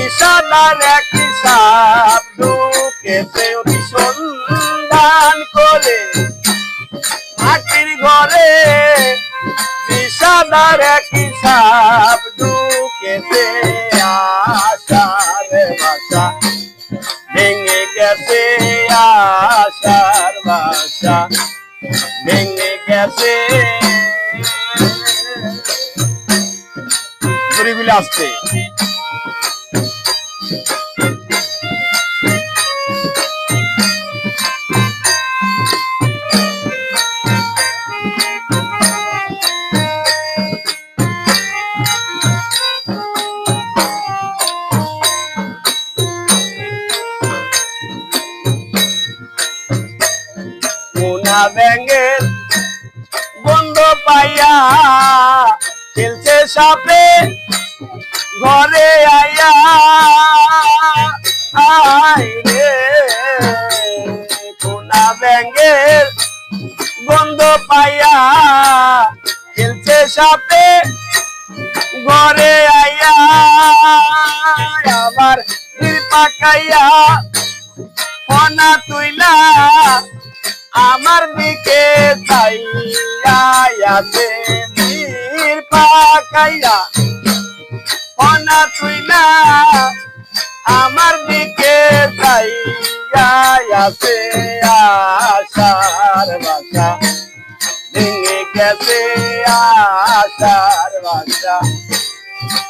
বিষাদার এক সাপ ঢুকেছে অতি সন্ধান করে মাটির ঘরে। বিষাদার এক সাপ ঢুকেছে আশার বাসা ভেঙে গেছে, আশার বাসা ভেঙে গেছে। গরিবিলে আসছে মোনা ব্যাঙের গন্ধ পাইয়া খেলছে সাপে ঘরে আইয়া। রে মোনা ব্যাঙের গন্ধ পাইয়া খেলছে সাপে ঘরে আইয়া। আবার পাকাইয়া ফনা তুইলা আমার দিকে চাইয়াছে। বীর পাকাইয়া ফনা তুইলা আমার দিকে চাইয়াছে। আশার বাসা ভেঙে গেছে, আশার বাসা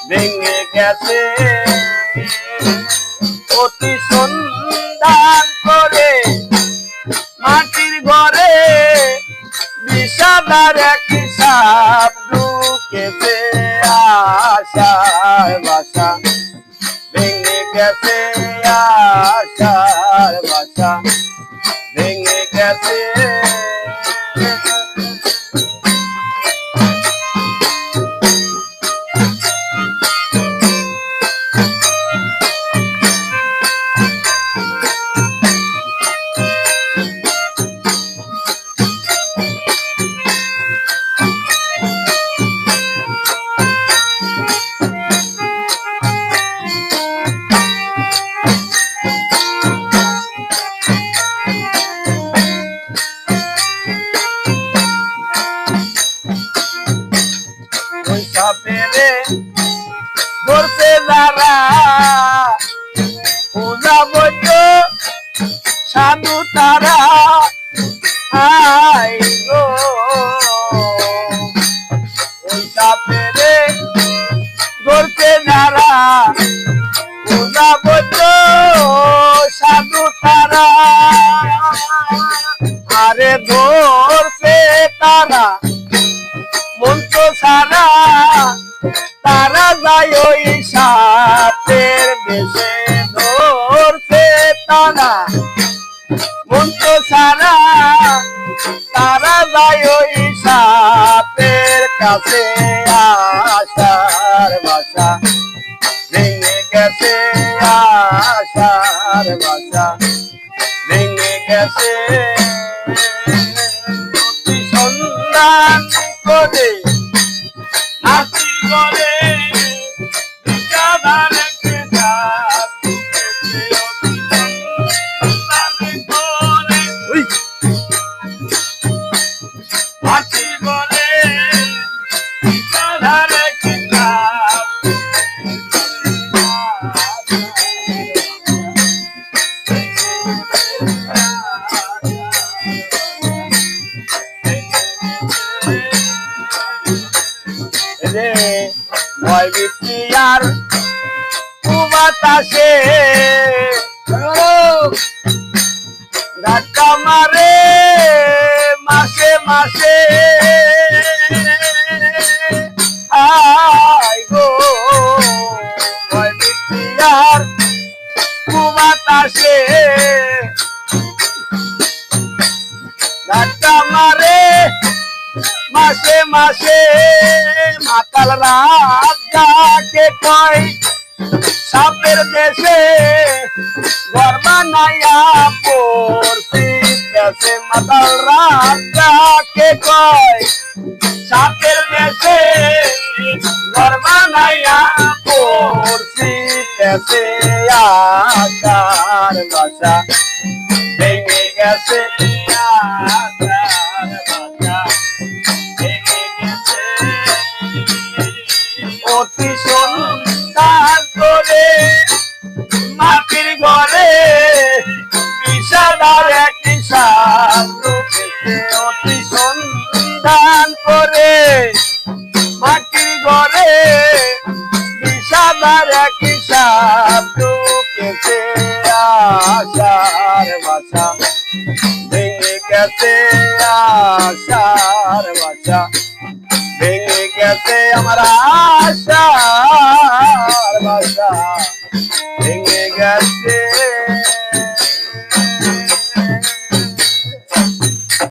ভেঙে গেছে। অতি সন্ধান করে মাটির ঘরে বিষাদার এক সাপ ঢুকেছে আশার বাসা ভেঙে গেছে, আশার বাসা ভেঙে গেছে। সাপেরে ধরছে যারা পূজা বৈদ্য সাধু তারা। হাই গো ওই সাপেরে ধরছে যারা পূজা বৈদ্য সাধু তারা। আরে ধরছে তারা মন্ত্র সারা, তারা যায় ওই সাপের বেশে। ধরছে তারা মন্ত্র সারা, তারা যায় ওই সাপের কাছে। আশার বাসা ভেঙে গেছে, আশার বাসা ভেঙে গেছে। সন্ধান করে হাসি করে বিষাদার এক সাপ ঢুকেছে অতি সন্ধান করে। হাসি করে বিষাদার এক সাপ ভয় ভীতি আর বাতাসে ধাক্কা মারে মাসে মাসে। আই গো ভয় ভীতি আর বাতাসে ধাক্কা মারে মাসে মাসে। মাতাল রাত যাকে কয় সাপের দেশে ঘর বানাইয়া পড়ছি দেশে। মাতাল রাত যাকে কয় সাপের দেশে ঘর বানাইয়া পড়ছি দেশে। বাসা ভেঙে গেছে আশার বাসা ভেঙে গেছে অতি সন্ধান করে মাটির ঘরে বিষাদার একটি সাপ ঢুকেছে অতি সন্ধান করে মাটির ঘরে বিষাদার একটি সাপ ঢুকেছে আশার বাসা ভেঙে গেছে আশার বাসা ভেঙে গেছে আমার আশার বাসা